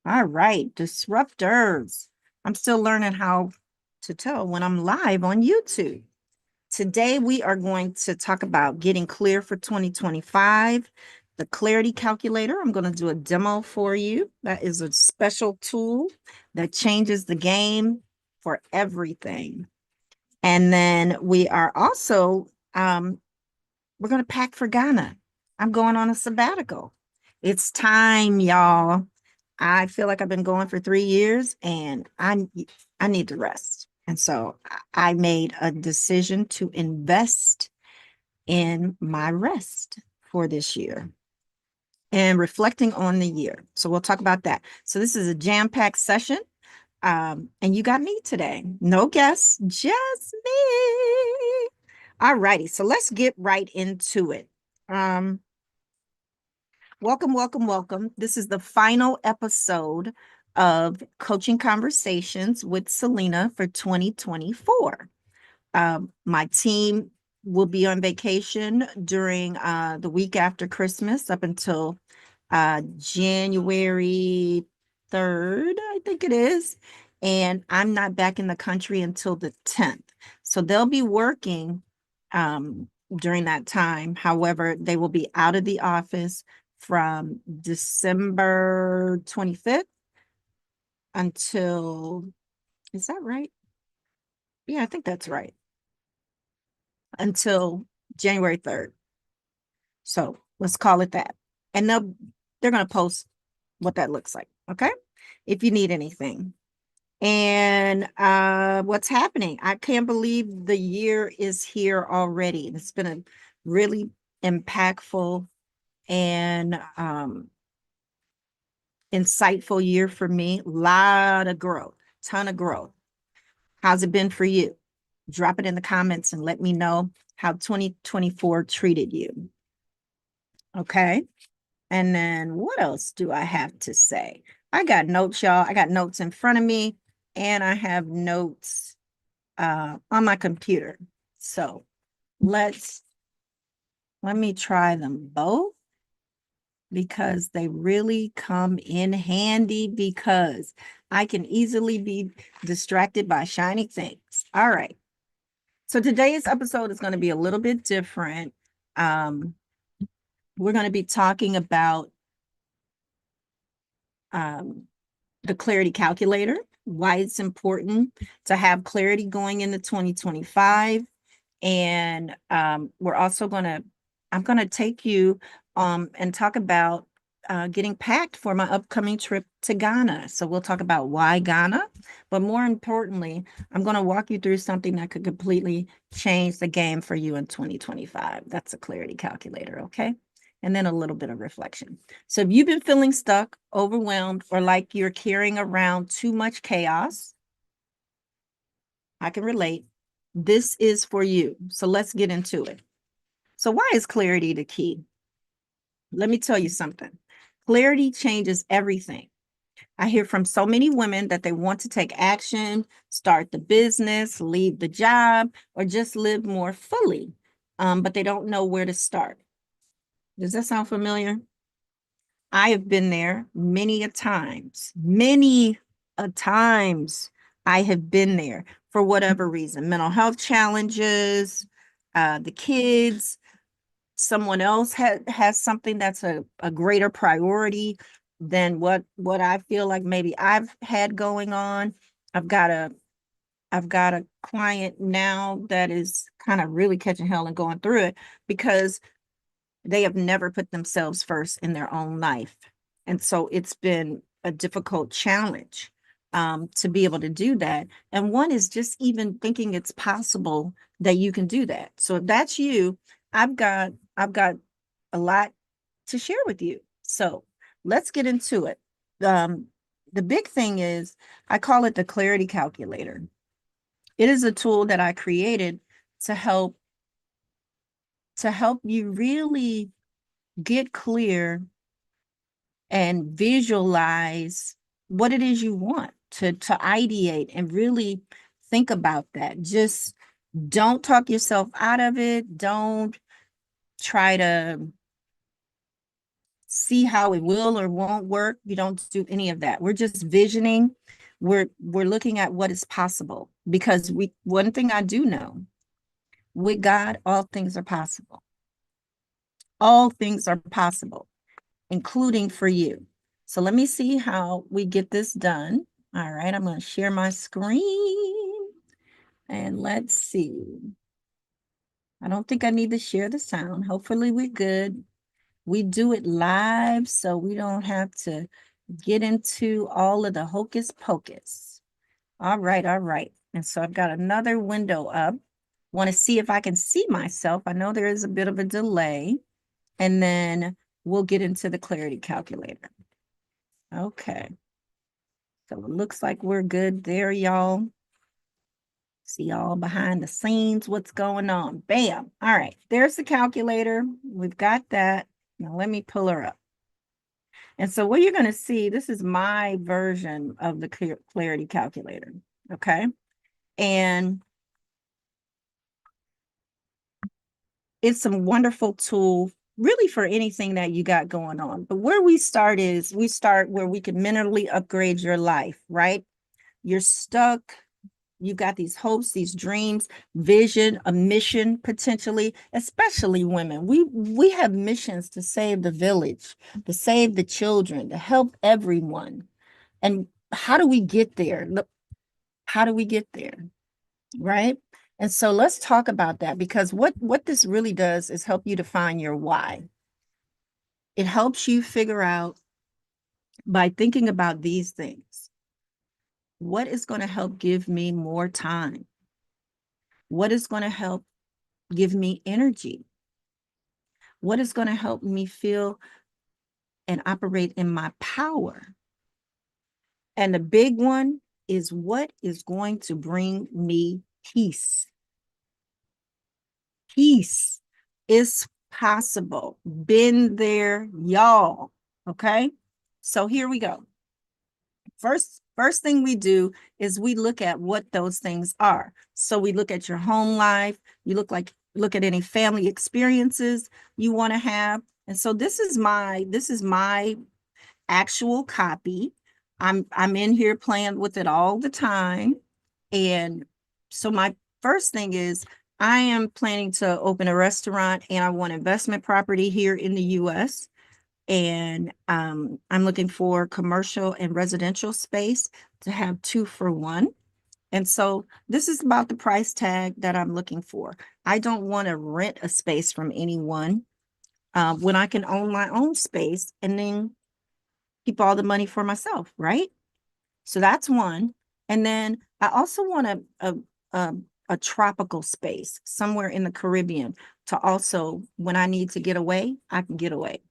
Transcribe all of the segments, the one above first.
All right, disruptors. I'm still learning how to tell when I'm live on YouTube. Today, we are going to talk about getting clear for 2025, the clarity calculator. I'm going to do a demo for you. That is a special tool that changes the game for everything. And then we are also, we're going to pack for Ghana. I'm going on a sabbatical. It's time, y'all. I feel like I've been going for 3 years and I need to rest. And so I made a decision to invest in my rest for this year and reflecting on the year. So we'll talk about that. So this is a jam-packed session. And you got me today. No guests, just me. All righty. So let's get right into it. Welcome. This is the final episode of Coaching Conversations with Selina for 2024. My team will be on vacation during the week after Christmas up until January 3rd, I think it is. And I'm not back in the country until the 10th. So they'll be working during that time. However, they will be out of the office from December 25th until, is that right? Yeah, I think that's right. Until January 3rd. So let's call it that. And they're going to post what that looks like. Okay. If you need anything. And what's happening? I can't believe the year is here already. It's been a really impactful and insightful year for me. Lot of growth, ton of growth. How's it been for you? Drop it in the comments and let me know how 2024 treated you. Okay. And then what else do I have to say? I got notes, y'all. I got notes in front of me and I have notes on my computer. So let me try them both because they really come in handy because I can easily be distracted by shiny things. All right. So today's episode is going to be a little bit different. We're going to be talking about the clarity calculator, why it's important to have clarity going into 2025. And we're also I'm going to take you and talk about getting packed for my upcoming trip to Ghana. So we'll talk about why Ghana, but more importantly, I'm going to walk you through something that could completely change the game for you in 2025. That's a clarity calculator, okay? And then a little bit of reflection. So if you've been feeling stuck, overwhelmed, or like you're carrying around too much chaos, I can relate. This is for you. So let's get into it. So why is clarity the key? Let me tell you something. Clarity changes everything. I hear from so many women that they want to take action, start the business, leave the job, or just live more fully, but they don't know where to start. Does that sound familiar? I have been there many a times. I have been there for whatever reason, mental health challenges, the kids, someone else has something that's a greater priority than what I feel like maybe I've had going on. I've got a client now that is kind of really catching hell and going through it because they have never put themselves first in their own life. And so it's been a difficult challenge to be able to do that. And one is just even thinking it's possible that you can do that. So if that's you, I've got a lot to share with you. So let's get into it. The big thing is I call it the clarity calculator. It is a tool that I created to help you really get clear and visualize what it is you want to ideate and really think about that. Just don't talk yourself out of it. Don't try to see how it will or won't work. You don't do any of that. We're just visioning. We're looking at what is possible, because one thing I do know, with God, all things are possible. All things are possible, including for you. So let me see how we get this done. All right, I'm going to share my screen and let's see. I don't think I need to share the sound. Hopefully we're good. We do it live, so we don't have to get into all of the hocus pocus. All right, all right. And so I've got another window up. Want to see if I can see myself. I know there is a bit of a delay. And then we'll get into the clarity calculator. Okay. So it looks like we're good there, y'all. See all behind the scenes, what's going on. Bam. All right, there's the calculator. We've got that. Now let me pull her up. And so what you're going to see, this is my version of the clarity calculator. Okay. And it's a wonderful tool really for anything that you got going on. But where we start is we start where we can mentally upgrade your life, right? You're stuck. You've got these hopes, these dreams, vision, a mission potentially, especially women. We have missions to save the village, to save the children, to help everyone. And how do we get there? Look, how do we get there? Right? And so let's talk about that, because what this really does is help you define your why. It helps you figure out by thinking about these things. What is going to help give me more time? What is going to help give me energy? What is going to help me feel and operate in my power? And the big one is, what is going to bring me peace? Peace is possible. Been there, y'all. Okay. So here we go. First thing we do is we look at what those things are. So we look at your home life. You look at any family experiences you want to have. And so this is my actual copy. I'm in here playing with it all the time. And so my first thing is, I am planning to open a restaurant, and I want investment property here in the US. And I'm looking for commercial and residential space to have 2 for 1. And so this is about the price tag that I'm looking for. I don't want to rent a space from anyone when I can own my own space and then keep all the money for myself, right? So that's one. And then I also want a tropical space somewhere in the Caribbean to also, when I need to get away, I can get away.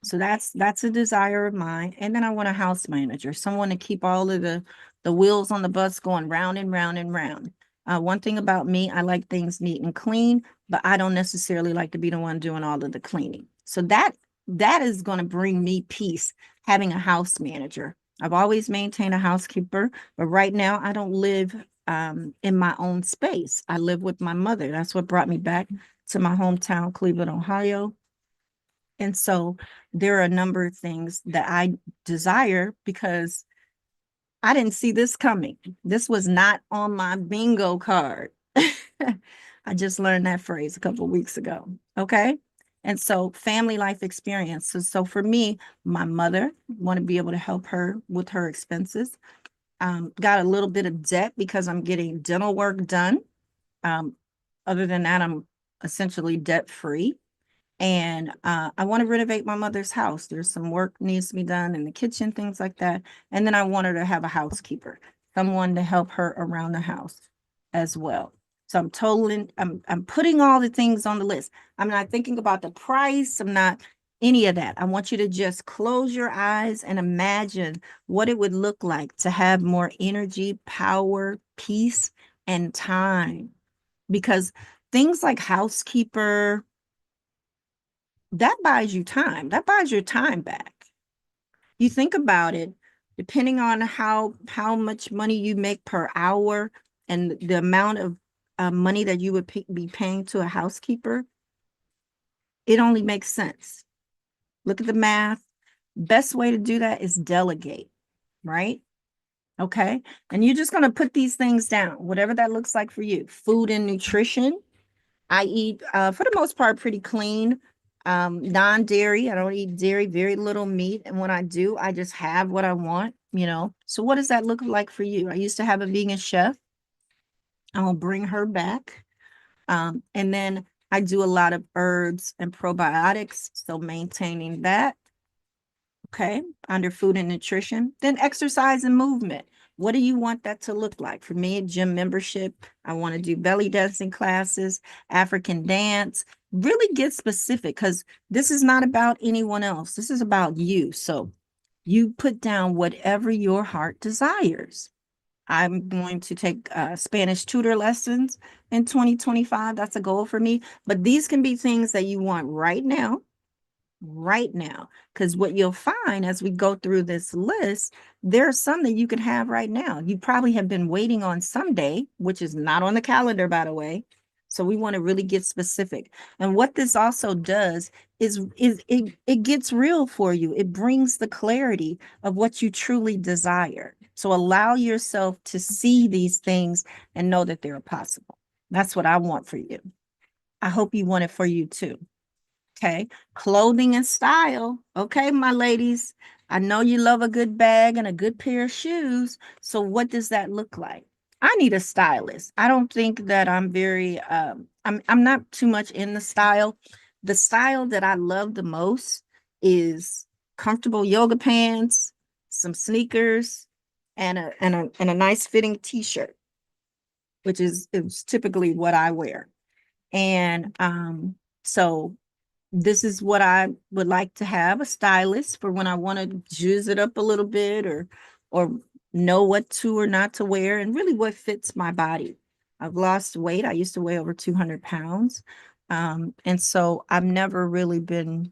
So that's a desire of mine. And then I want a house manager, someone to keep all of the wheels on the bus going round and round and round. One thing about me, I like things neat and clean, but I don't necessarily like to be the one doing all of the cleaning. So that is going to bring me peace, having a house manager. I've always maintained a housekeeper, but right now I don't live in my own space. I live with my mother. That's what brought me back to my hometown, Cleveland, Ohio. And so there are a number of things that I desire, because I didn't see this coming. This was not on my bingo card. I just learned that phrase a couple of weeks ago. Okay. And so family life experiences. So for me, my mother, want to be able to help her with her expenses. Got a little bit of debt because I'm getting dental work done. Um, Other than that, I'm essentially debt free. And I want to renovate my mother's house. There's some work needs to be done in the kitchen, things like that. And then I want her to have a housekeeper, someone to help her around the house as well. So I'm putting all the things on the list. I'm not thinking about the price. I'm not any of that. I want you to just close your eyes and imagine what it would look like to have more energy, power, peace, and time. Because things like housekeeper, that buys you time. That buys your time back. You think about it, depending on how much money you make per hour and the amount of money that you would be paying to a housekeeper, it only makes sense. look at the math. Best way to do that is delegate, right? Okay. And you're just going to put these things down, whatever that looks like for you. Food and nutrition. I eat, for the most part, pretty clean, non-dairy. I don't eat dairy, very little meat. And when I do, I just have what I want, you know. So what does that look like for you? I used to have a vegan chef. I'll bring her back. And then I do a lot of herbs and probiotics. So maintaining that. Okay, under food and nutrition. Then exercise and movement. What do you want that to look like? For me, gym membership. I want to do belly dancing classes, African dance. Really get specific, because this is not about anyone else. This is about you. So you put down whatever your heart desires. I'm going to take Spanish tutor lessons in 2025. That's a goal for me. But these can be things that you want right now, because what you'll find as we go through this list, there are some that you can have right now. You probably have been waiting on someday, which is not on the calendar, by the way. So we want to really get specific. And what this also does is it gets real for you. It brings the clarity of what you truly desire. So allow yourself to see these things and know that they're possible. That's what I want for you. I hope you want it for you too. Okay, clothing and style. Okay, my ladies, I know you love a good bag and a good pair of shoes. So what does that look like? I need a stylist. I don't think that I'm very I'm not too much in the style. The style that I love the most is comfortable yoga pants, some sneakers, and a nice fitting t-shirt, which is typically what I wear. And so this is what I would like to have, a stylist for when I want to juice it up a little bit, or know what to or not to wear, and really what fits my body. I've lost weight. I used to weigh over 200 pounds. And so I've never really been,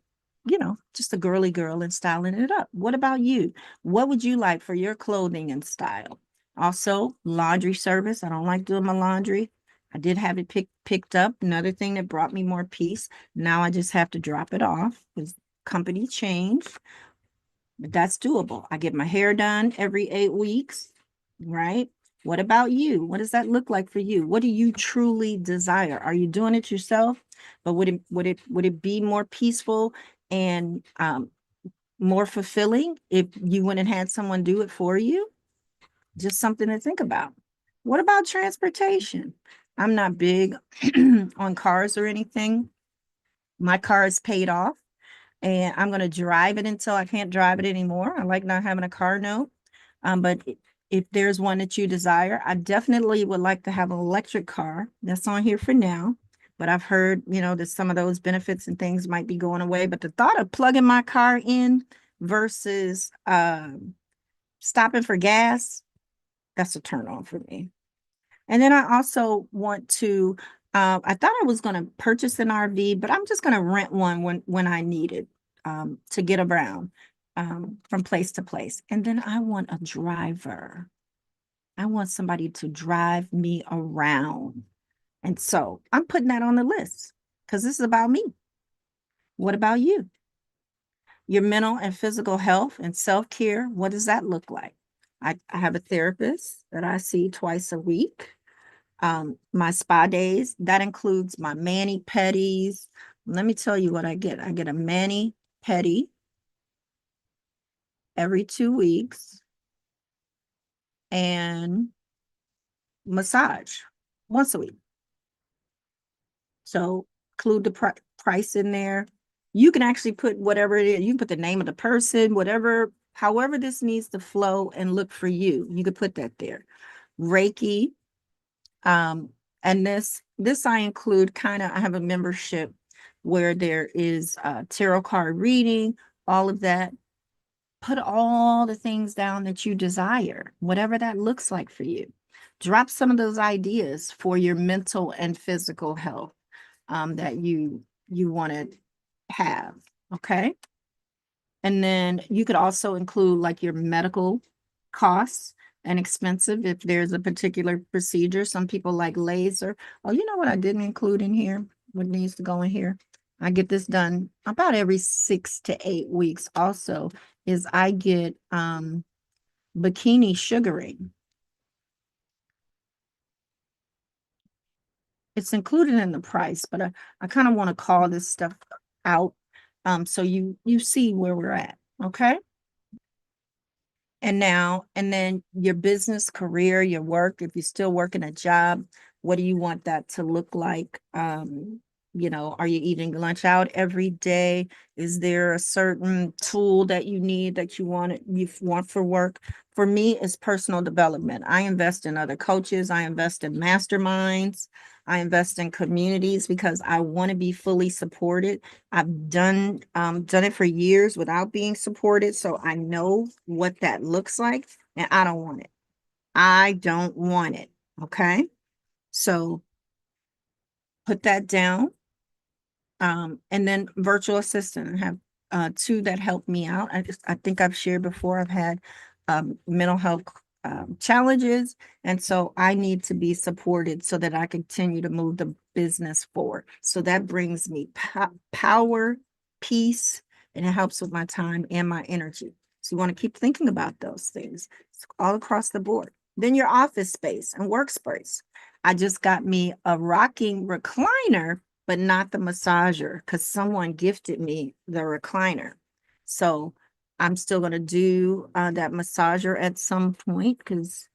just a girly girl and styling it up. What about you? What would you like for your clothing and style? Also, laundry service. I don't like doing my laundry. I did have it picked up. Another thing that brought me more peace. Now I just have to drop it off because company change. But that's doable. I get my hair done every 8 weeks, right? What about you? What does that look like for you? What do you truly desire? Are you doing it yourself? But would it be more peaceful and more fulfilling if you went and had someone do it for you? Just something to think about. What about transportation? I'm not big on cars or anything. My car is paid off, and I'm going to drive it until I can't drive it anymore. I like not having a car note. But if there's one that you desire, I definitely would like to have an electric car. That's on here for now. But I've heard, that some of those benefits and things might be going away. But the thought of plugging my car in versus stopping for gas, that's a turn on for me. And then I also want to, I thought I was going to purchase an RV, but I'm just going to rent one when I need it, to get around from place to place. And then I want a driver. I want somebody to drive me around. And so I'm putting that on the list because this is about me. What about you? Your mental and physical health and self-care, what does that look like? I have a therapist that I see twice a week. My spa days, that includes my mani-pedis. Let me tell you what I get. I get a mani-pedi every 2 weeks and massage once a week. So include the price in there. You can actually put whatever it is. You can put the name of the person, however this needs to flow and look for you. You could put that there. Reiki. And this I include I have a membership where there is tarot card reading, all of that. Put all the things down that you desire, whatever that looks like for you. Drop some of those ideas for your mental and physical health that you want to have, okay? And then you could also include like your medical costs and expensive if there's a particular procedure. Some people like laser. Oh, you know what I didn't include in here? What needs to go in here? I get this done about every 6 to 8 weeks. Also, is I get bikini sugaring. It's included in the price, but I kind of want to call this stuff out so you see where we're at. Okay. And then your business career, your work, if you're still working a job, what do you want that to look like? Are you eating lunch out every day? Is there a certain tool that you need that you want for work? For me, it's personal development. I invest in other coaches, I invest in masterminds, I invest in communities because I want to be fully supported. I've done it for years without being supported, so I know what that looks like, and I don't want it. I don't want it. Okay. So put that down. And then virtual assistant. I have two that help me out. I think I've shared before, I've had mental health challenges, and so I need to be supported so that I continue to move the business forward. So that brings me power, peace, and it helps with my time and my energy. So you want to keep thinking about those things. It's all across the board. Then your office space and workspace. I just got me a rocking recliner, but not the massager, because someone gifted me the recliner. So I'm still going to do that massager at some point because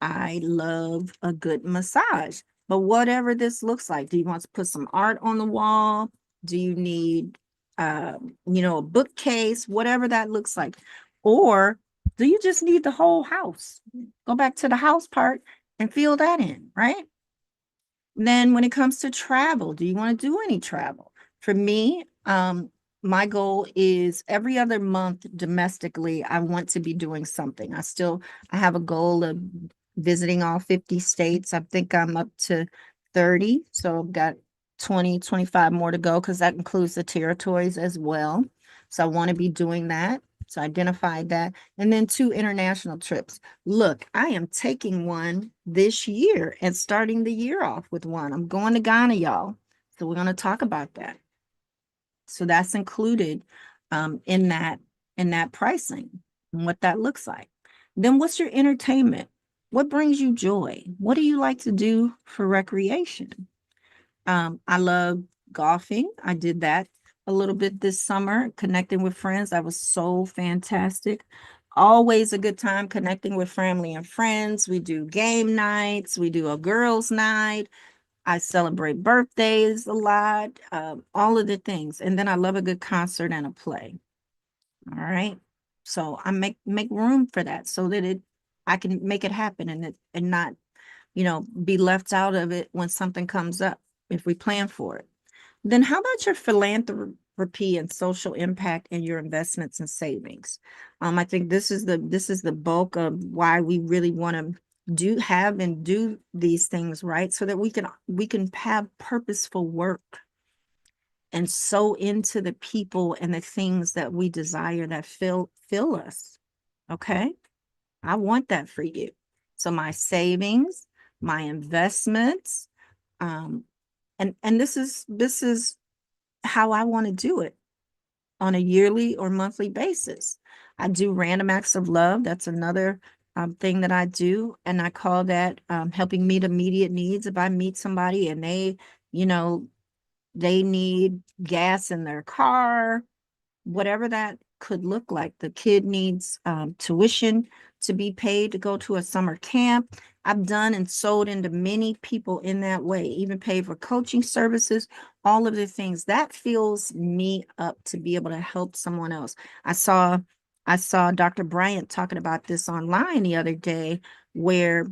I love a good massage. But whatever this looks like, do you want to put some art on the wall? Do you need, a bookcase, whatever that looks like? Or do you just need the whole house? Go back to the house part and fill that in, right? Then when it comes to travel, do you want to do any travel? For me, my goal is every other month domestically, I want to be doing something. I have a goal of visiting all 50 states. I think I'm up to 30. So I've got 20, 25 more to go because that includes the territories as well. So I want to be doing that. So I identified that. And then 2 international trips. Look, I am taking one this year and starting the year off with one. I'm going to Ghana, y'all. So we're going to talk about that. So that's included in that pricing and what that looks like. Then what's your entertainment? What brings you joy? What do you like to do for recreation? I love golfing. I did that a little bit this summer, connecting with friends. That was so fantastic. Always a good time connecting with family and friends. We do game nights, we do a girls' night. I celebrate birthdays a lot, all of the things. And then I love a good concert and a play. All right. So I make room for that so that I can make it happen and not be left out of it when something comes up if we plan for it. Then how about your philanthropy and social impact and your investments and savings? I think this is the bulk of why we really want to do these things, right? So that we can have purposeful work and sow into the people and the things that we desire that fill us. Okay? I want that for you. So my savings, my investments, um, and this is how I want to do it on a yearly or monthly basis. I do random acts of love. That's another thing that I do, and I call that helping meet immediate needs. If I meet somebody and you know, they need gas in their car, whatever that could look like. The kid needs tuition to be paid to go to a summer camp. I've done and sold into many people in that way, even paid for coaching services, all of the things that fills me up to be able to help someone else. I saw I saw Dr. Bryant talking about this online the other day, where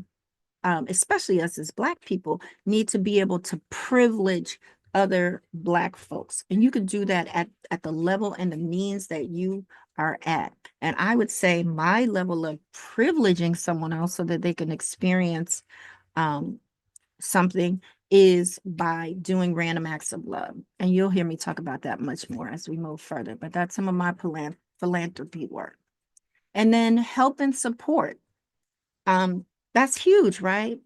especially us as Black people, need to be able to privilege other Black folks. And you can do that at the level and the means that you are at. And I would say my level of privileging someone else so that they can experience um, something is by doing random acts of love. And you'll hear me talk about that much more as we move further. But that's some of my philanthropy work. And then help and support. Um, that's huge, right?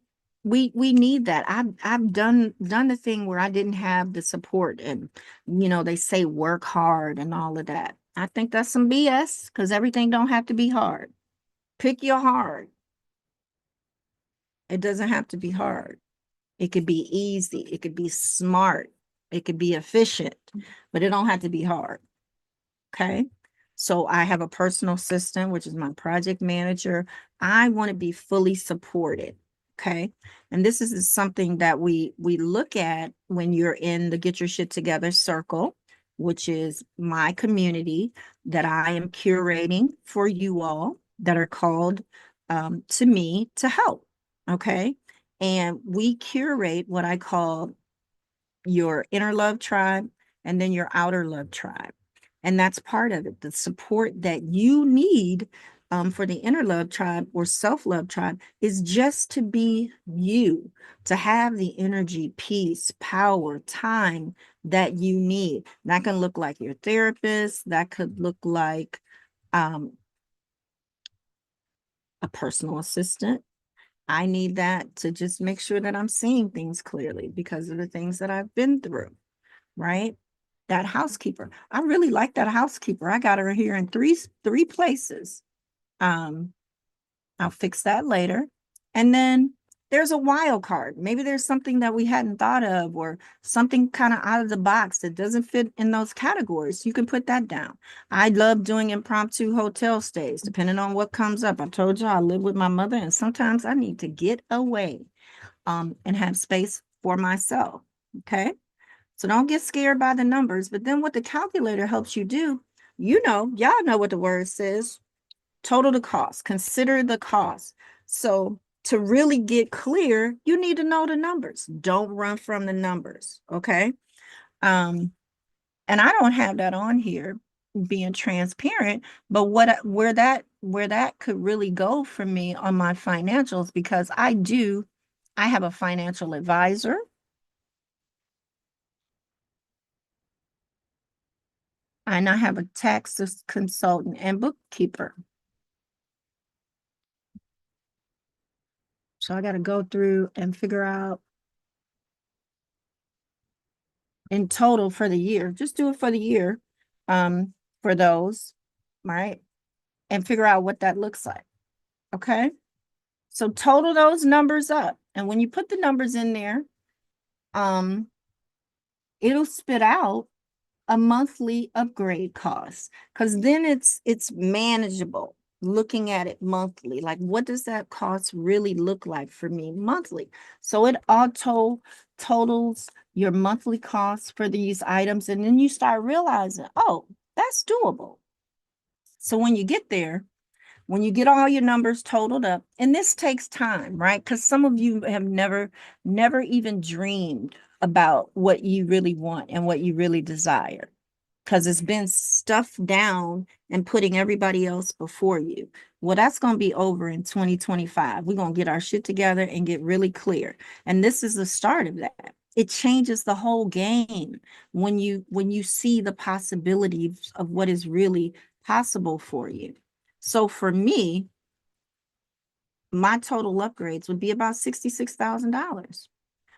we need that. I've done the thing where I didn't have the support, and they say work hard and all of that. I think that's some BS, because everything don't have to be hard. Pick your hard. It doesn't have to be hard. It could be easy. It could be smart. It could be efficient, but it don't have to be hard. Okay. So I have a personal assistant, which is my project manager. I want to be fully supported. Okay. And this is something that we look at when you're in the Get Your Shit Together circle, which is my community that I am curating for you all that are called to me to help. Okay. And we curate what I call your inner love tribe and then your outer love tribe. And that's part of it. The support that you need for the inner love tribe or self-love tribe is just to be you, to have the energy, peace, power, time that you need. That can look like your therapist. That could look like a personal assistant. I need that to just make sure that I'm seeing things clearly because of the things that I've been through, right? That housekeeper. I really like that housekeeper. I got her here in three places. Um, I'll fix that later. And then there's a wild card. Maybe there's something that we hadn't thought of, or something kind of out of the box that doesn't fit in those categories. You can put that down. I love doing impromptu hotel stays, depending on what comes up. I told you I live with my mother, and sometimes I need to get away and have space for myself. Okay. So don't get scared by the numbers. But then what the calculator helps you do, y'all know what the word says, total the cost, consider the cost. So to really get clear, you need to know the numbers. Don't run from the numbers. Okay. And I don't have that on here, being transparent, but where that could really go for me on my financials, because I have a financial advisor. And I have a tax consultant and bookkeeper. So I got to go through and figure out in total for the year, just do it for the year, for those, right? And figure out what that looks like. Okay. So total those numbers up. And when you put the numbers in there, um, it'll spit out a monthly upgrade cost, because then it's manageable looking at it monthly. Like, what does that cost really look like for me monthly? So it totals your monthly costs for these items, and then you start realizing, oh, that's doable. So when you get there, when you get all your numbers totaled up, and this takes time, right? Because some of you have never even dreamed about what you really want and what you really desire, because it's been stuffed down and putting everybody else before you. Well, that's going to be over in 2025. We're going to get our shit together and get really clear. And this is the start of that. It changes the whole game when you see the possibilities of what is really possible for you. So for me, my total upgrades would be about $66,000.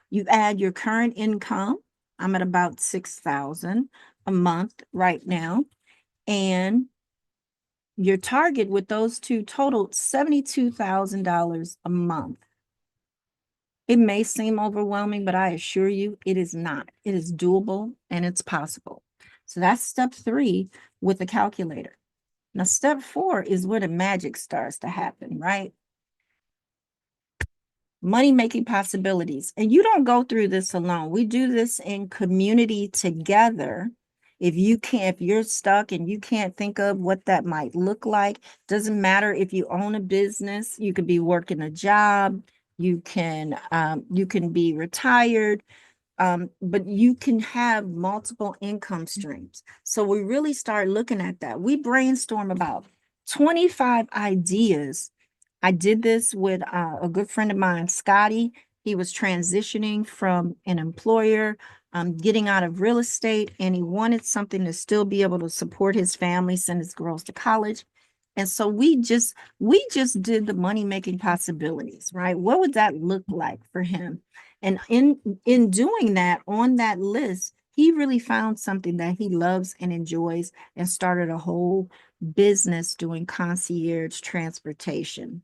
You add your current income. I'm at about 6,000 a month right now. And your target with those two totaled $72,000 a month. It may seem overwhelming, but I assure you it is not. It is doable and it's possible. So that's step 3 with the calculator. Now, step 4 is where the magic starts to happen, right? Money-making possibilities. And you don't go through this alone. We do this in community together. If you're stuck and you can't think of what that might look like, doesn't matter if you own a business, you could be working a job, you can be retired, but you can have multiple income streams. So we really start looking at that. We brainstorm about 25 ideas. I did this with a good friend of mine, Scotty. He was transitioning from an employer, getting out of real estate, and he wanted something to still be able to support his family, send his girls to college. And so we just did the money making possibilities, right? What would that look like for him? And in doing that, on that list, he really found something that he loves and enjoys and started a whole business doing concierge transportation.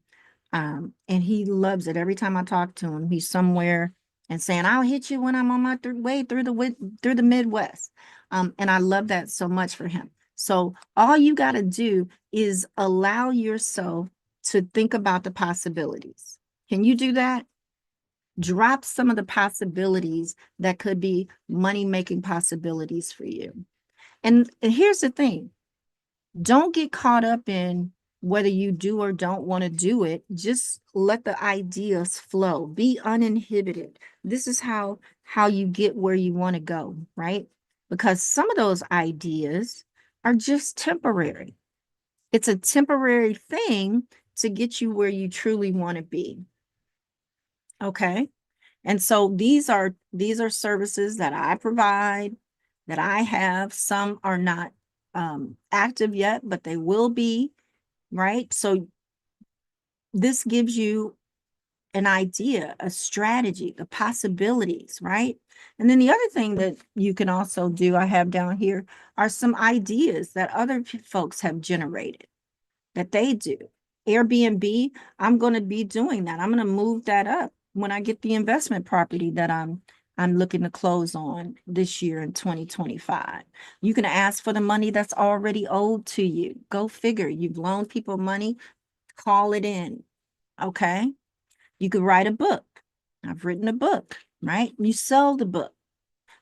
And he loves it. Every time I talk to him, he's somewhere and saying, "I'll hit you when I'm on my way through the Midwest." And I love that so much for him. So all you got to do is allow yourself to think about the possibilities. Can you do that? Drop some of the possibilities that could be money making possibilities for you. And here's the thing, don't get caught up in whether you do or don't want to do it. Just let the ideas flow. Be uninhibited. This is how you get where you want to go, right? Because some of those ideas are just temporary. It's a temporary thing to get you where you truly want to be. Okay? And so these are services that I provide, that I have. Some are not active yet, but they will be, right? So this gives you an idea, a strategy, the possibilities, right? And then the other thing that you can also do, I have down here, are some ideas that other folks have generated that they do. Airbnb, I'm going to be doing that. I'm going to move that up when I get the investment property that I'm looking to close on this year in 2025. You can ask for the money that's already owed to you. Go figure. You've loaned people money, call it in. Okay. You could write a book. I've written a book, right? You sell the book.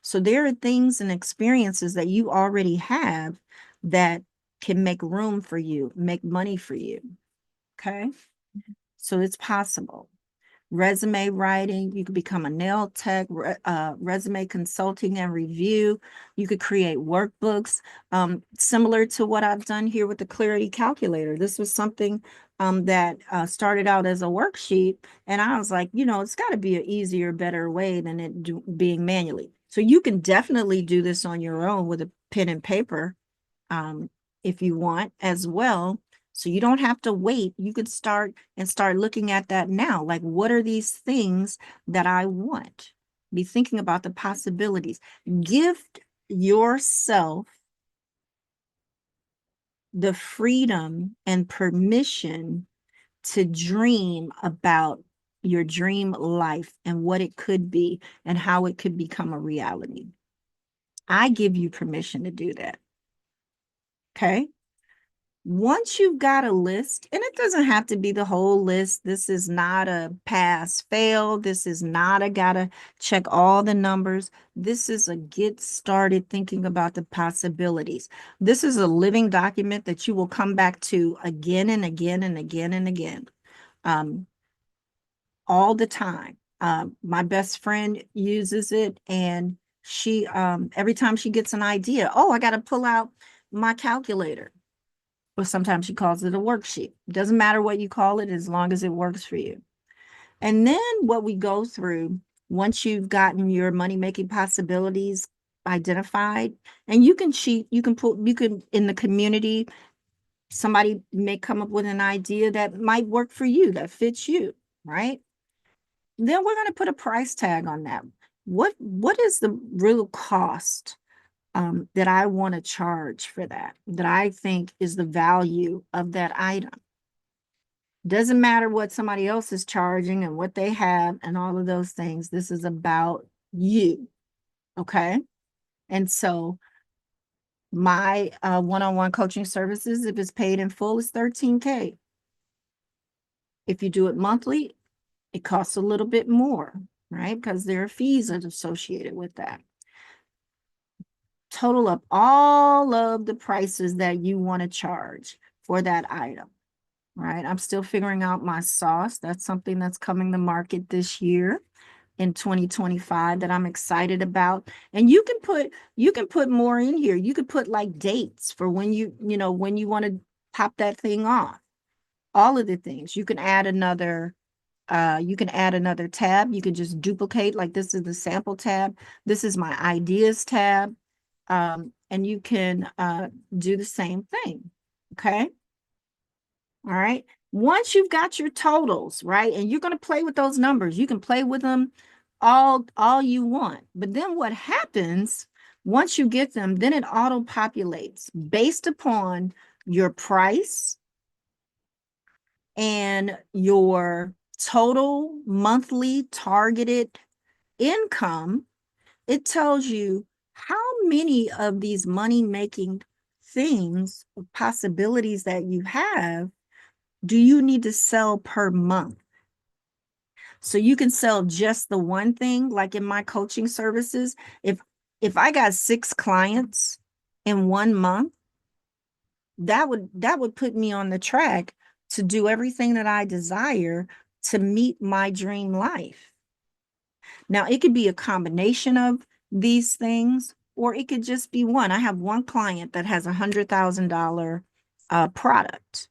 So there are things and experiences that you already have that can make room for you, make money for you. Okay. So it's possible. Resume writing, you could become a nail tech, resume consulting and review. You could create workbooks, similar to what I've done here with the Clarity Calculator. This was something that started out as a worksheet, and I was like, it's got to be an easier, better way than being manually. So you can definitely do this on your own with a pen and paper, um, if you want as well. So you don't have to wait. You could start looking at that now. Like, what are these things that I want? Be thinking about the possibilities. Gift yourself the freedom and permission to dream about your dream life and what it could be and how it could become a reality. I give you permission to do that. Okay. Once you've got a list, and it doesn't have to be the whole list. This is not a pass fail. This is not a gotta check all the numbers. This is a get started thinking about the possibilities. This is a living document that you will come back to again and again and again and again, um, all the time. My best friend uses it, and she every time she gets an idea, oh, I got to pull out my calculator. Or sometimes she calls it a worksheet. It doesn't matter what you call it as long as it works for you. And then what we go through, once you've gotten your money making possibilities identified, and you can cheat, you can in the community, somebody may come up with an idea that might work for you, that fits you, right? Then we're going to put a price tag on that. What is the real cost that I want to charge for that I think is the value of that item? Doesn't matter what somebody else is charging and what they have and all of those things. This is about you. Okay. And so my one-on-one coaching services, if it's paid in full, is $13K. If you do it monthly, it costs a little bit more, right? Because there are fees associated with that. Total up all of the prices that you want to charge for that item, right? I'm still figuring out my sauce. That's something that's coming to market this year in 2025 that I'm excited about. And you can put more in here. You could put like dates for when when you want to pop that thing off. All of the things. You can add another tab. You can just duplicate, like this is the sample tab. This is my ideas tab. And you can do the same thing. Okay. All right. Once you've got your totals, right, and you're going to play with those numbers, you can play with them all you want. But then what happens once you get them, then it auto populates based upon your price and your total monthly targeted income. It tells you how many of these money making things, possibilities that you have, do you need to sell per month? So you can sell just the one thing, like in my coaching services. If I got 6 clients in 1 month, that would put me on the track to do everything that I desire to meet my dream life. Now, it could be a combination of these things, or it could just be one. I have one client that has $100,000 product.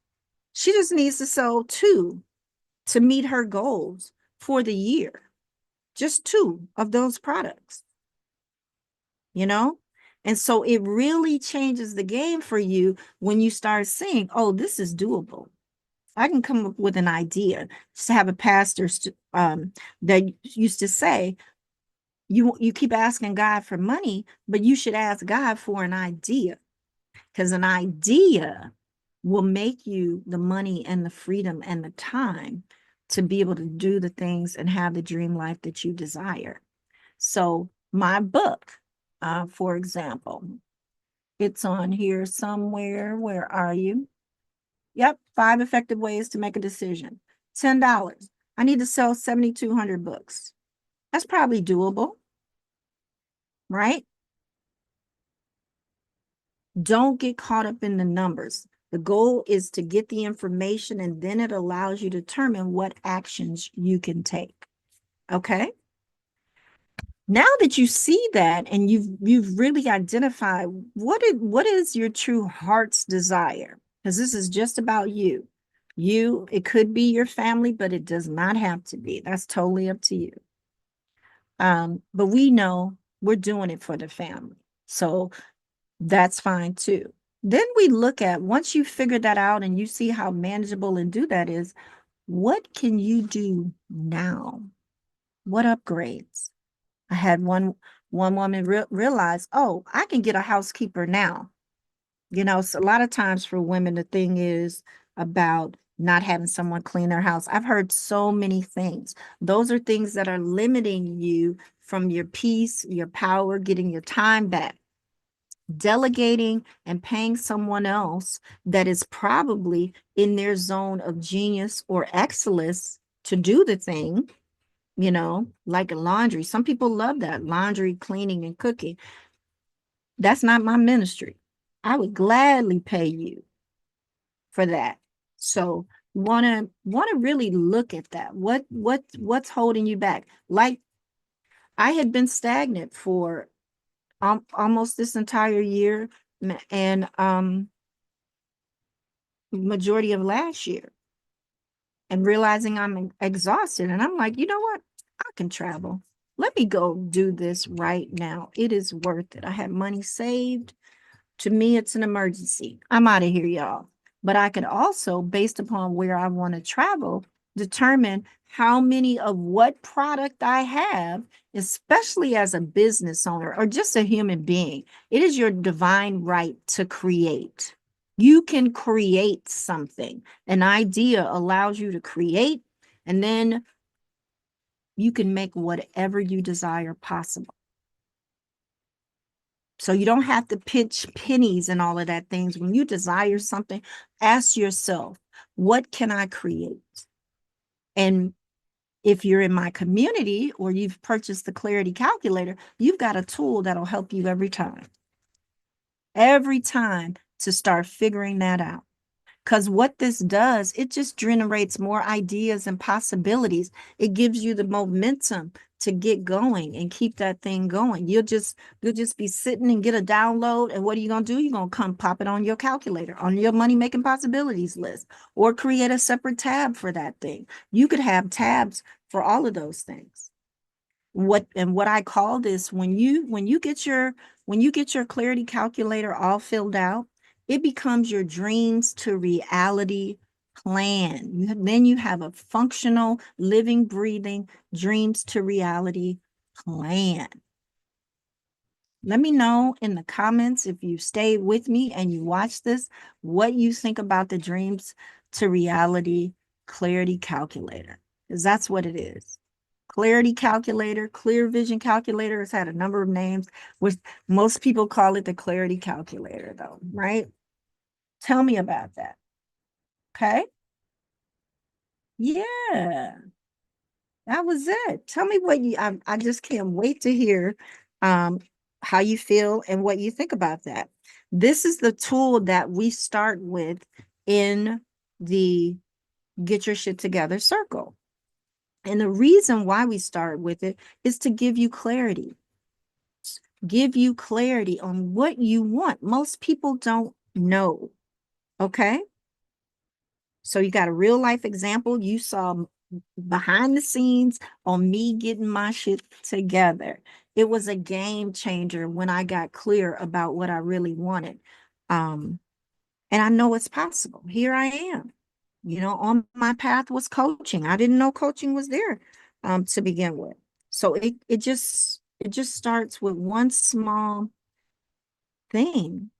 She just needs to sell two to meet her goals for the year. Just two of those products, you know? And so it really changes the game for you when you start seeing, oh, this is doable. I can come up with an idea. Just have a pastor that used to say, you keep asking God for money, but you should ask God for an idea, because an idea will make you the money and the freedom and the time to be able to do the things and have the dream life that you desire. So my book, for example, it's on here somewhere. Where are you? Yep, 5 effective ways to make a decision. $10. I need to sell 7,200 books. That's probably doable, right? Don't get caught up in the numbers. The goal is to get the information, and then it allows you to determine what actions you can take. Okay? Now that you see that and you've really identified what is your true heart's desire, because this is just about you. It could be your family, but it does not have to be. That's totally up to you. But we know we're doing it for the family. So that's fine too. Then we look at, once you figure that out and you see how manageable and do that is, what can you do now? What upgrades? I had one woman realize, oh, I can get a housekeeper now. So a lot of times for women, the thing is about not having someone clean their house. I've heard so many things. Those are things that are limiting you from your peace, your power, getting your time back. Delegating and paying someone else that is probably in their zone of genius or excellence to do the thing, like laundry. Some people love that, laundry, cleaning, and cooking. That's not my ministry. I would gladly pay you for that. So want to really look at that. What's holding you back? Like, I had been stagnant for almost this entire year, and majority of last year, and realizing I'm exhausted. And I'm like, you know what? I can travel. Let me go do this right now. It is worth it. I have money saved. To me, it's an emergency. I'm out of here, y'all. But I could also, based upon where I want to travel, determine how many of what product I have, especially as a business owner or just a human being. It is your divine right to create. You can create something. An idea allows you to create, and then you can make whatever you desire possible. So you don't have to pitch pennies and all of that things. When you desire something, ask yourself, what can I create? And if you're in my community or you've purchased the Clarity Calculator, you've got a tool that'll help you every time to start figuring that out. Because what this does, it just generates more ideas and possibilities. It gives you the momentum to get going and keep that thing going. You'll just be sitting and get a download. And what are you going to do? You're going to come pop it on your calculator, on your money making possibilities list, or create a separate tab for that thing. You could have tabs for all of those things. What I call this, when you get your Clarity Calculator all filled out, it becomes your dreams to reality plan. Then you have a functional, living, breathing, dreams to reality plan. Let me know in the comments if you stayed with me and you watched this, what you think about the dreams to reality clarity calculator, because that's what it is. Clarity calculator, clear vision calculator has had a number of names, which most people call it the clarity calculator though, right? Tell me about that. Okay. Yeah, that was it. Tell me what I just can't wait to hear um, how you feel and what you think about that. This is the tool that we start with in the Get Your Shit Together circle. And the reason why we start with it is to give you clarity on what you want. Most people don't know. Okay. So you got a real life example. You saw behind the scenes on me getting my shit together. It was a game changer when I got clear about what I really wanted. Um, and I know it's possible. Here I am. On my path was coaching. I didn't know coaching was there to begin with. So it just starts with one small thing,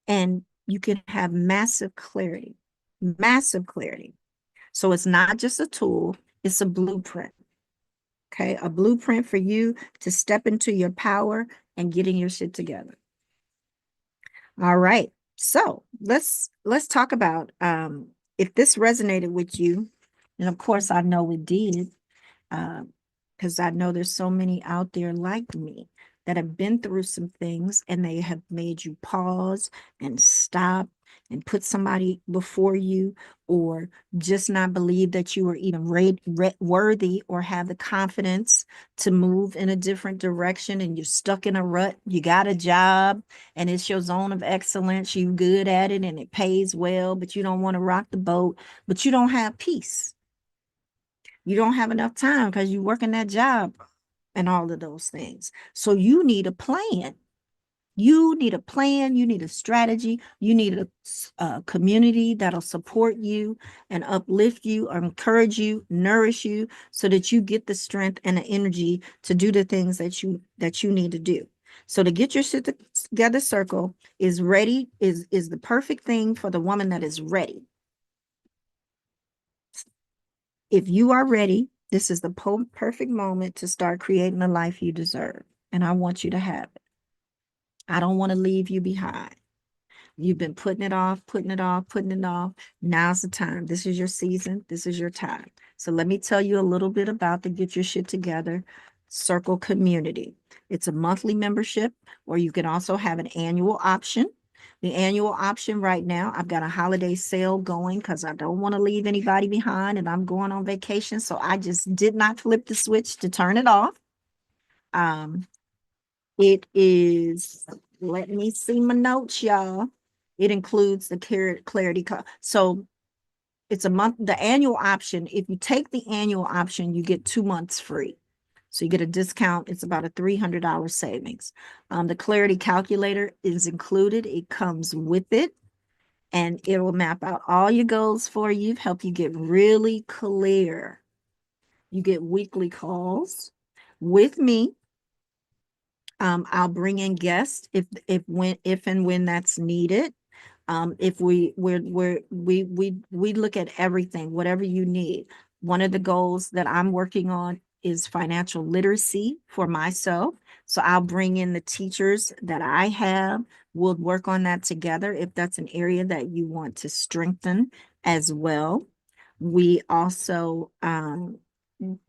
and you can have massive clarity. Massive clarity. So it's not just a tool, it's a blueprint. Okay, a blueprint for you to step into your power and getting your shit together. All right. So let's talk about if this resonated with you, and of course I know it did, because I know there's so many out there like me that have been through some things and they have made you pause and stop and put somebody before you, or just not believe that you are even worthy or have the confidence to move in a different direction, and you're stuck in a rut. You got a job and it's your zone of excellence. You're good at it and it pays well, but you don't want to rock the boat, but you don't have peace. You don't have enough time because you're working that job and all of those things. So you need a plan. You need a plan. You need a strategy. You need a community that'll support you and uplift you or encourage you, nourish you, so that you get the strength and the energy to do the things that you need to do. So to get your shit together circle is ready, is the perfect thing for the woman that is ready. If you are ready, this is the perfect moment to start creating the life you deserve. And I want you to have it. I don't want to leave you behind. You've been putting it off, putting it off, putting it off. Now's the time. This is your season. This is your time. So let me tell you a little bit about the Get Your Shit Together Circle community. It's a monthly membership, or you can also have an annual option. The annual option right now, I've got a holiday sale going because I don't want to leave anybody behind and I'm going on vacation. So I just did not flip the switch to turn it off. It is, let me see my notes, y'all. It includes the clarity. So it's a month, the annual option. If you take the annual option, you get 2 months free. So you get a discount. It's about a $300 savings. The clarity calculator is included. It comes with it, and it will map out all your goals for you, help you get really clear. You get weekly calls with me. I'll bring in guests if and when that's needed. If we look at everything, whatever you need. One of the goals that I'm working on is financial literacy for myself. So I'll bring in the teachers that I have. We'll work on that together if that's an area that you want to strengthen as well. We also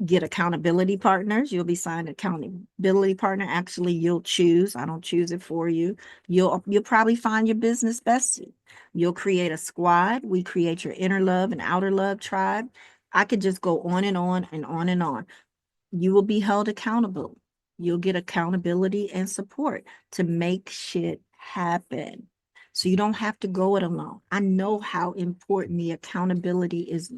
get accountability partners. You'll be signed accountability partner. Actually, you'll choose. I don't choose it for you. You'll probably find your business bestie. You'll create a squad. We create your inner love and outer love tribe. I could just go on and on and on and on. You will be held accountable. You'll get accountability and support to make shit happen. So you don't have to go it alone. I know how important the accountability is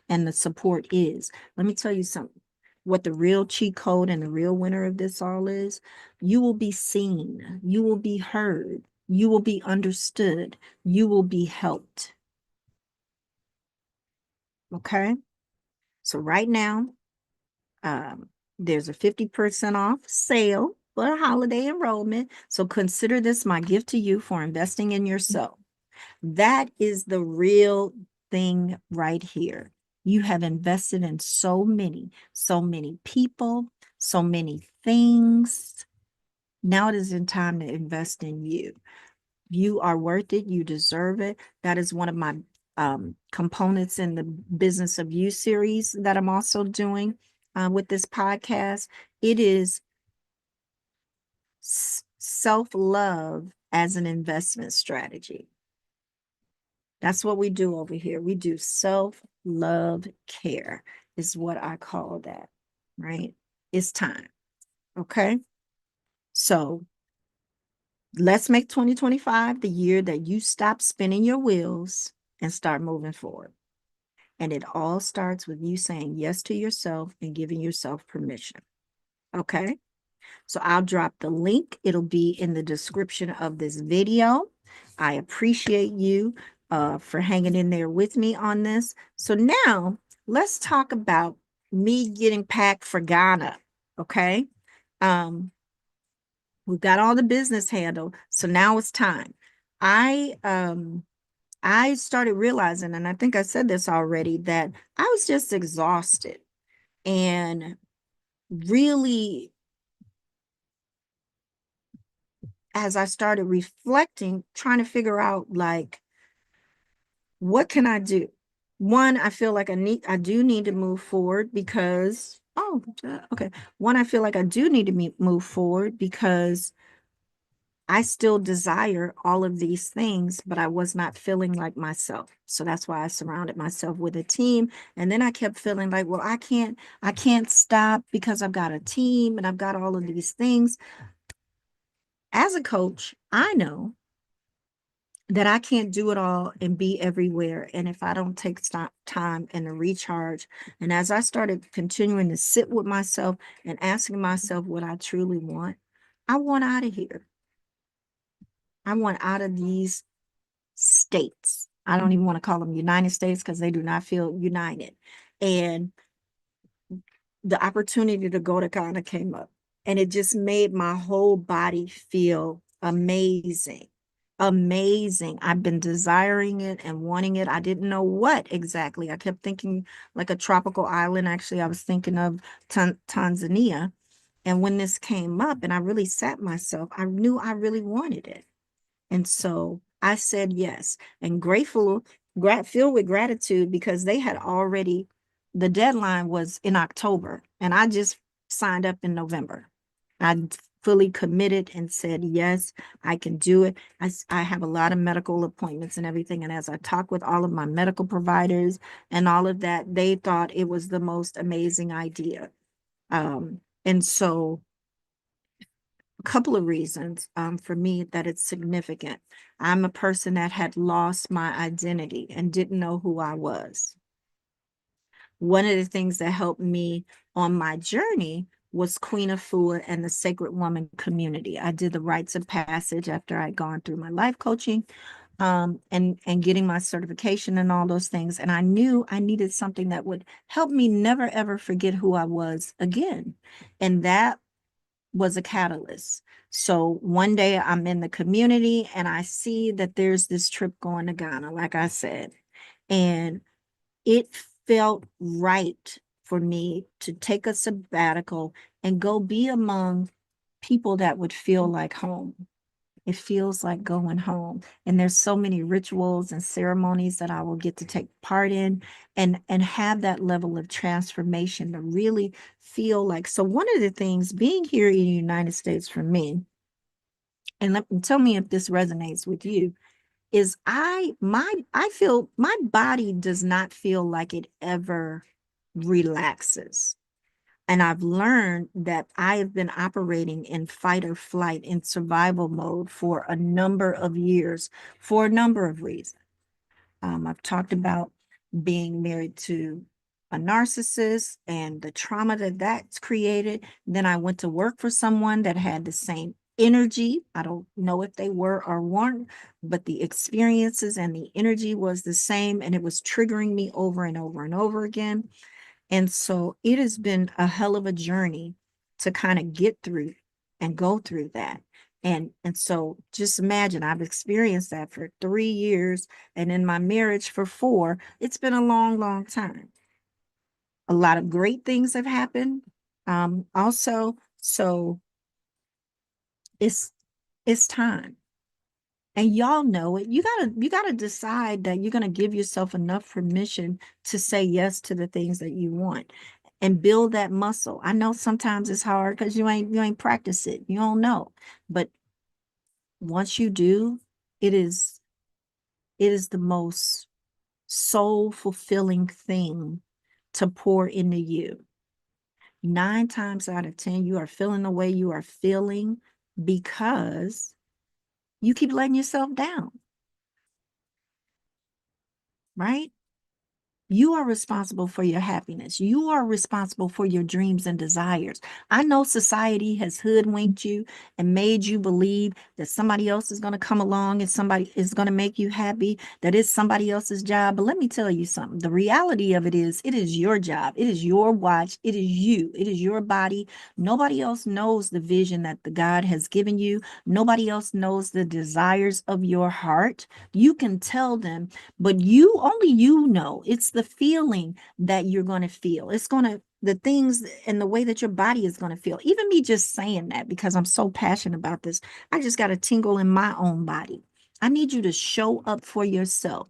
and the support is. Let me tell you something. What the real cheat code and the real winner of this all is, you will be seen, you will be heard, you will be understood, you will be helped. Okay. So right now, um, there's a 50% off sale for holiday enrollment. So consider this my gift to you for investing in yourself. That is the real thing right here. You have invested in so many people, so many things. Now it is in time to invest in you. You are worth it. You deserve it. That is one of my components in the Business of You series that I'm also doing with this podcast. It is self-love as an investment strategy. That's what we do over here. We do self-love care, is what I call that, right? It's time. Okay. So let's make 2025 the year that you stop spinning your wheels and start moving forward. And it all starts with you saying yes to yourself and giving yourself permission. Okay. So I'll drop the link. It'll be in the description of this video. I appreciate you for hanging in there with me on this. So now let's talk about me getting packed for Ghana. Okay. We've got all the business handled. So now it's time. I started realizing, and I think I said this already, that I was just exhausted and really, as I started reflecting, trying to figure out like, what can I do? One, I feel like I do need to move forward because, okay. One, I feel like I do need to move forward because I still desire all of these things, but I was not feeling like myself. So that's why I surrounded myself with a team. And then I kept feeling like, well, I can't stop because I've got a team and I've got all of these things. As a coach, I know that I can't do it all and be everywhere. And if I don't take time and to recharge, and as I started continuing to sit with myself and asking myself what I truly want, I want out of here. I want out of these states. I don't even want to call them United States because they do not feel united. And the opportunity to go to Ghana came up, and it just made my whole body feel amazing. Amazing. I've been desiring it and wanting it. I didn't know what exactly. I kept thinking like a tropical island. Actually, I was thinking of Tanzania. And when this came up and I really sat myself, I knew I really wanted it. And so I said yes, and filled with gratitude because they had already, the deadline was in October, and I just signed up in November. I fully committed and said, yes, I can do it. I have a lot of medical appointments and everything. And as I talked with all of my medical providers and all of that, they thought it was the most amazing idea. And so couple of reasons for me that it's significant. I'm a person that had lost my identity and didn't know who I was. One of the things that helped me on my journey was Queen Afua and the Sacred Woman community. I did the rites of passage after I'd gone through my life coaching and getting my certification and all those things. And I knew I needed something that would help me never, ever forget who I was again. And that was a catalyst. So one day I'm in the community and I see that there's this trip going to Ghana, like I said, and it felt right for me to take a sabbatical and go be among people that would feel like home. It feels like going home. And there's so many rituals and ceremonies that I will get to take part in and have that level of transformation to really feel like. So one of the things being here in the United States for me, and tell me if this resonates with you, is I feel my body does not feel like it ever relaxes. And I've learned that I have been operating in fight or flight in survival mode for a number of years for a number of reasons. I've talked about being married to a narcissist and the trauma that that's created. Then I went to work for someone that had the same energy, I don't know if they were or weren't, but the experiences and the energy was the same, and it was triggering me over and over and over again. And so it has been a hell of a journey to kind of get through and go through that. And so just imagine, I've experienced that for 3 years, and in my marriage for 4. It's been a long, long time. A lot of great things have happened. Also, so it's it's time. And y'all know it. You gotta decide that you're gonna give yourself enough permission to say yes to the things that you want and build that muscle. I know sometimes it's hard because you ain't practiced it. You don't know. But once you do, it is it is the most soul fulfilling thing to pour into you. 9 times out of 10, you are feeling the way you are feeling because you keep letting yourself down, right? You are responsible for your happiness. You are responsible for your dreams and desires. I know society has hoodwinked you and made you believe that somebody else is going to come along and somebody is going to make you happy, that it's somebody else's job. But let me tell you something. The reality of it is your job. It is your watch. It is you. It is your body. Nobody else knows the vision that the God has given you. Nobody else knows the desires of your heart. You can tell them, but only you know. It's the feeling that you're going to feel. It's going to, the things and the way that your body is going to feel. Even me just saying that, because I'm so passionate about this, I just got a tingle in my own body. I need you to show up for yourself.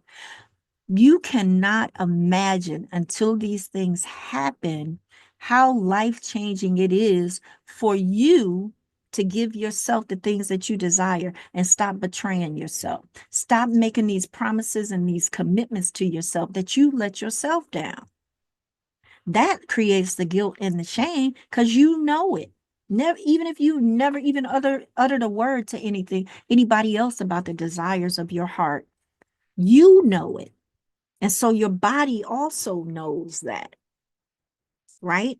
You cannot imagine until these things happen how life-changing it is for you to give yourself the things that you desire and stop betraying yourself. Stop making these promises and these commitments to yourself that you let yourself down. That creates the guilt and the shame because you know it. Never, even if you never even uttered a word to anybody else about the desires of your heart, you know it. And so your body also knows that, right?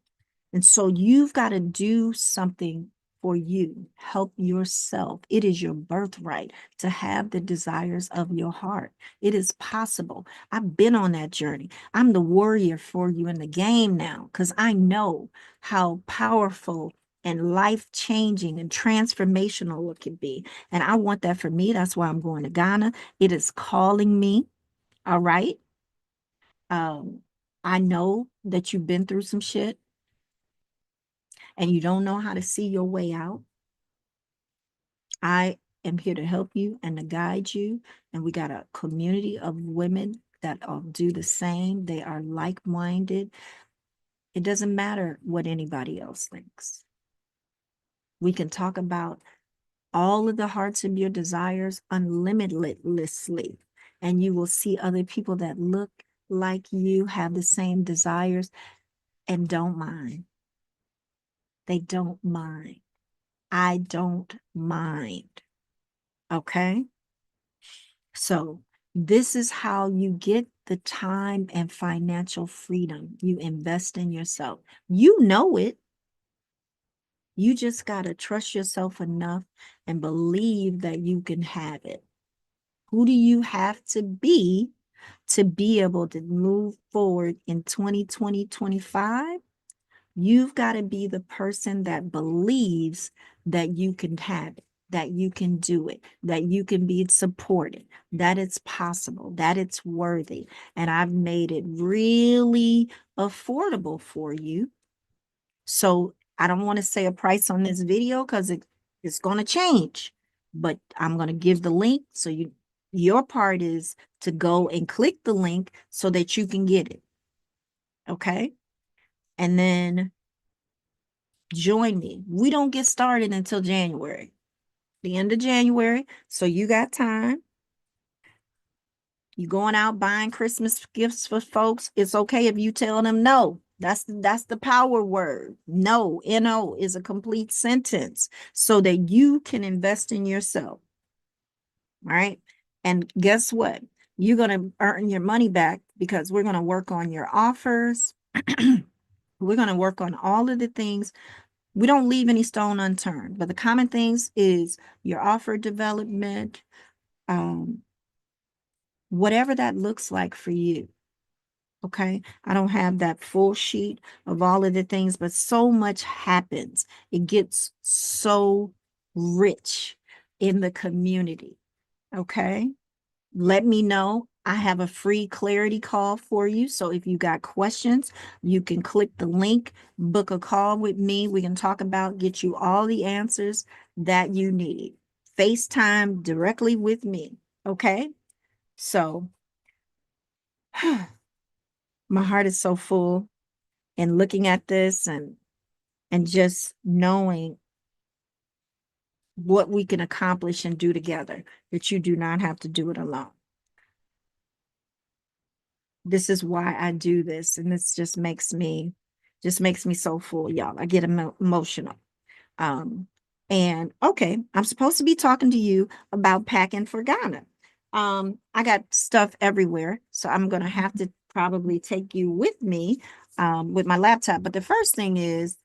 And so you've got to do something for you, help yourself. It is your birthright to have the desires of your heart. It is possible. I've been on that journey. I'm the warrior for you in the game now because I know how powerful and life-changing and transformational it can be. And I want that for me. That's why I'm going to Ghana. It is calling me. All right. Um, I know that you've been through some shit and you don't know how to see your way out. I am here to help you and to guide you. And we got a community of women that do the same. They are like-minded. It doesn't matter what anybody else thinks. We can talk about all of the hearts of your desires unlimitedly, and you will see other people that look like you, have the same desires, and don't mind. They don't mind. I don't mind. Okay. So this is how you get the time and financial freedom. You invest in yourself. You know it. You just got to trust yourself enough and believe that you can have it. Who do you have to be able to move forward in 2020, 25? You've got to be the person that believes that you can have it, that you can do it, that you can be supported, that it's possible, that it's worthy. And I've made it really affordable for you. So I don't want to say a price on this video because it's going to change, but I'm going to give the link. So your part is to go and click the link so that you can get it. Okay. And then join me. We don't get started until January, the end of January. So you got time. You going out buying Christmas gifts for folks. It's okay if you tell them no. That's the power word. No, N-O is a complete sentence so that you can invest in yourself. All right. And guess what? You're going to earn your money back because we're going to work on your offers. We're going to work on all of the things We don't leave any stone unturned, but the common things is your offer development, um, whatever that looks like for you. Okay. I don't have that full sheet of all of the things, but so much happens. It gets so rich in the community. Okay. Let me know. I have a free clarity call for you. So if you got questions, you can click the link, book a call with me. We can talk about, get you all the answers that you need. FaceTime directly with me. Okay. So my heart is so full and looking at this and just knowing what we can accomplish and do together, that you do not have to do it alone. This is why I do this, and this just makes me so full, y'all. I get emotional. Um, and okay, I'm supposed to be talking to you about packing for Ghana. I got stuff everywhere, so I'm gonna have to probably take you with me with my laptop. But the first thing is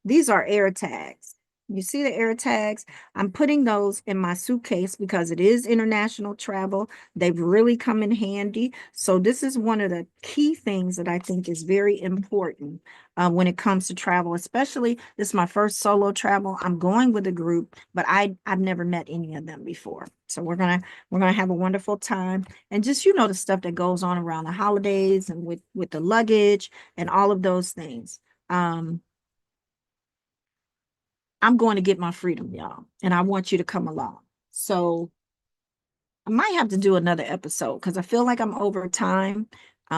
these are air tags. You see the air tags? I'm putting those in my suitcase because it is international travel. They've really come in handy. So this is one of the key things that I think is very important when it comes to travel, especially this is my first solo travel. I'm going with a group, but I've never met any of them before. So we're gonna have a wonderful time. And just the stuff that goes on around the holidays and with the luggage and all of those things. I'm going to get my freedom, y'all, and I want you to come along. So I might have to do another episode because I feel like I'm over time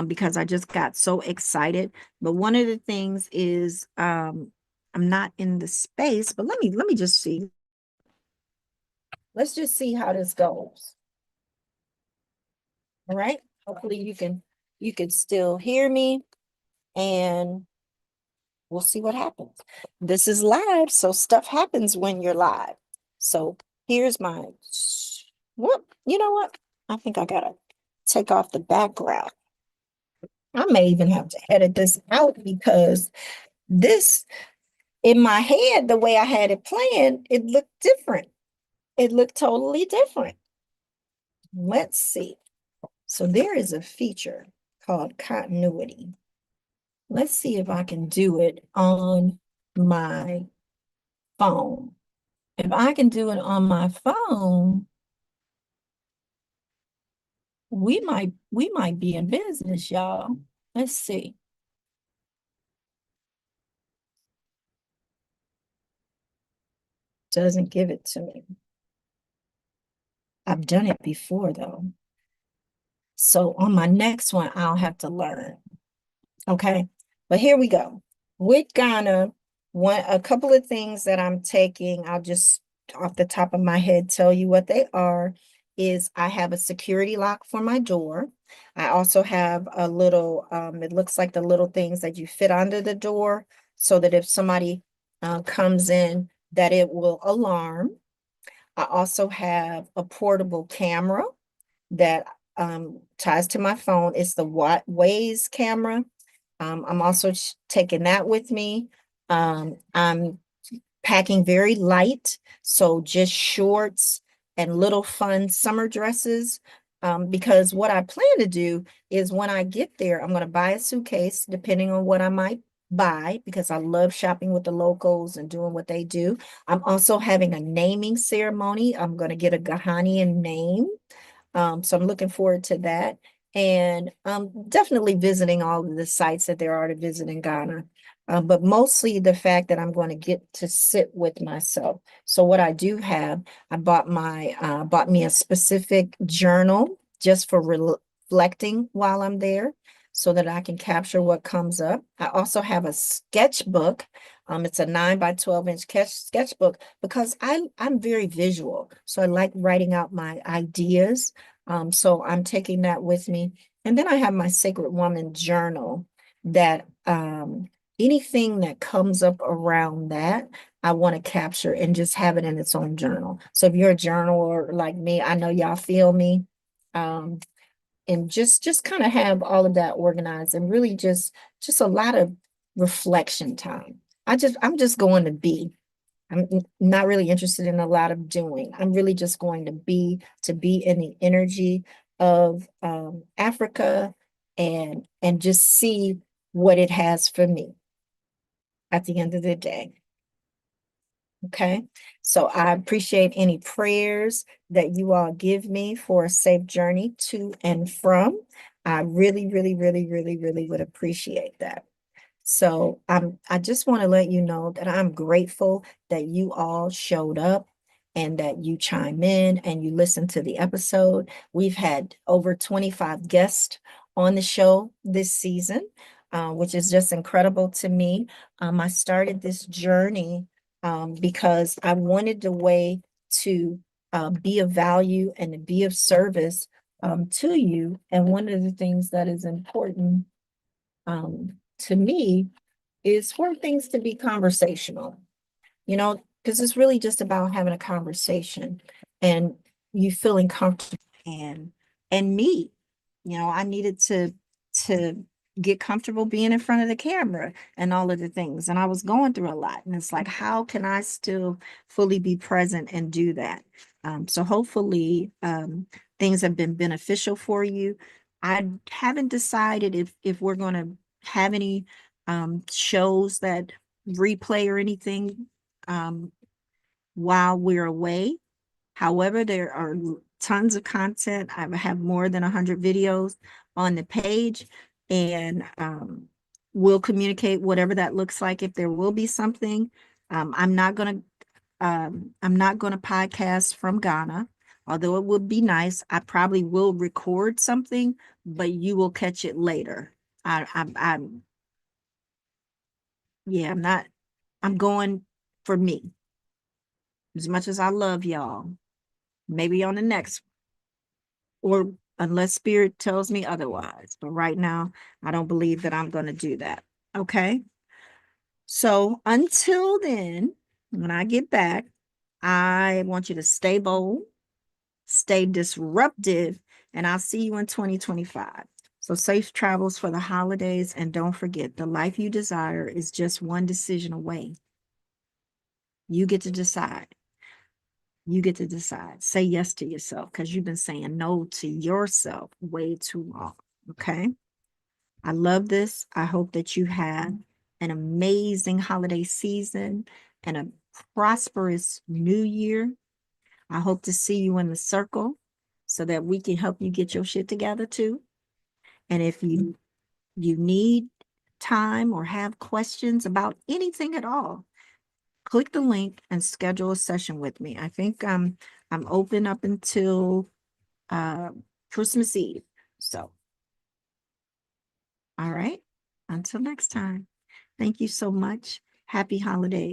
because I just got so excited. But one of the things is I'm not in the space, but let me just see. Let's just see how this goes. All right. Hopefully you can still hear me and we'll see what happens. This is live, so stuff happens when you're live. So here's my whoop. You know what? I think I gotta take off the background. I may even have to edit this out because this in my head, the way I had it planned, it looked different. It looked totally different. Let's see. So there is a feature called continuity. Let's see if I can do it on my phone. If I can do it on my phone, we might be in business, y'all. Let's see. Doesn't give it to me. I've done it before though. So on my next one, I'll have to learn. Okay. But here we go. With Ghana, a couple of things that I'm taking, I'll just off the top of my head tell you what they are, is I have a security lock for my door. I also have a little, it looks like the little things that you fit under the door so that if somebody comes in, that it will alarm. I also have a portable camera that ties to my phone. It's the Waze camera. I'm also taking that with me. I'm packing very light, so just shorts and little fun summer dresses. Because what I plan to do is when I get there, I'm going to buy a suitcase, depending on what I might buy, because I love shopping with the locals and doing what they do. I'm also having a naming ceremony. I'm going to get a Ghanaian name. So I'm looking forward to that. And definitely visiting all of the sites that there are to visit in Ghana. But mostly the fact that I'm going to get to sit with myself. So what I do have, I bought me a specific journal just for reflecting while I'm there so that I can capture what comes up. I also have a sketchbook. It's a 9 by 12 inch sketchbook because I'm very visual. So I like writing out my ideas. So I'm taking that with me. And then I have my Sacred Woman journal that anything that comes up around that, I want to capture and just have it in its own journal. So if you're a journaler like me, I know y'all feel me. And just kind of have all of that organized and really just a lot of reflection time. I'm just going to be. Not really interested in a lot of doing. I'm really just going to be in the energy of Africa and just see what it has for me at the end of the day. Okay. So I appreciate any prayers that you all give me for a safe journey to and from. I really, really, really, really, really would appreciate that. So I just want to let you know that I'm grateful that you all showed up and that you chime in and you listen to the episode. We've had over 25 guests on the show this season, which is just incredible to me. I started this journey because I wanted a way to be of value and to be of service to you. And one of the things that is important to me is for things to be conversational, because it's really just about having a conversation and you feeling comfortable and me, I needed to get comfortable being in front of the camera and all of the things. And I was going through a lot. And it's like, how can I still fully be present and do that? So hopefully things have been beneficial for you. I haven't decided if we're going to have any shows that replay or anything um, while we're away. However, there are tons of content. I have more than 100 videos on the page, and we'll communicate whatever that looks like. If there will be something, I'm not gonna podcast from Ghana, although it would be nice. I probably will record something, but you will catch it later. I'm yeah, I'm not. I'm going for me. As much as I love y'all, maybe on the next, or unless spirit tells me otherwise. But right now, I don't believe that I'm going to do that. Okay. So until then, when I get back, I want you to stay bold, stay disruptive, and I'll see you in 2025. So safe travels for the holidays. And don't forget, the life you desire is just one decision away. You get to decide. You get to decide. Say yes to yourself because you've been saying no to yourself way too long. Okay. I love this. I hope that you have an amazing holiday season and a prosperous new year. I hope to see you in the circle so that we can help you get your shit together too. And if you need time or have questions about anything at all, click the link and schedule a session with me. I think I'm open up until uh, Christmas Eve. So, all right. Until next time. Thank you so much. Happy holidays.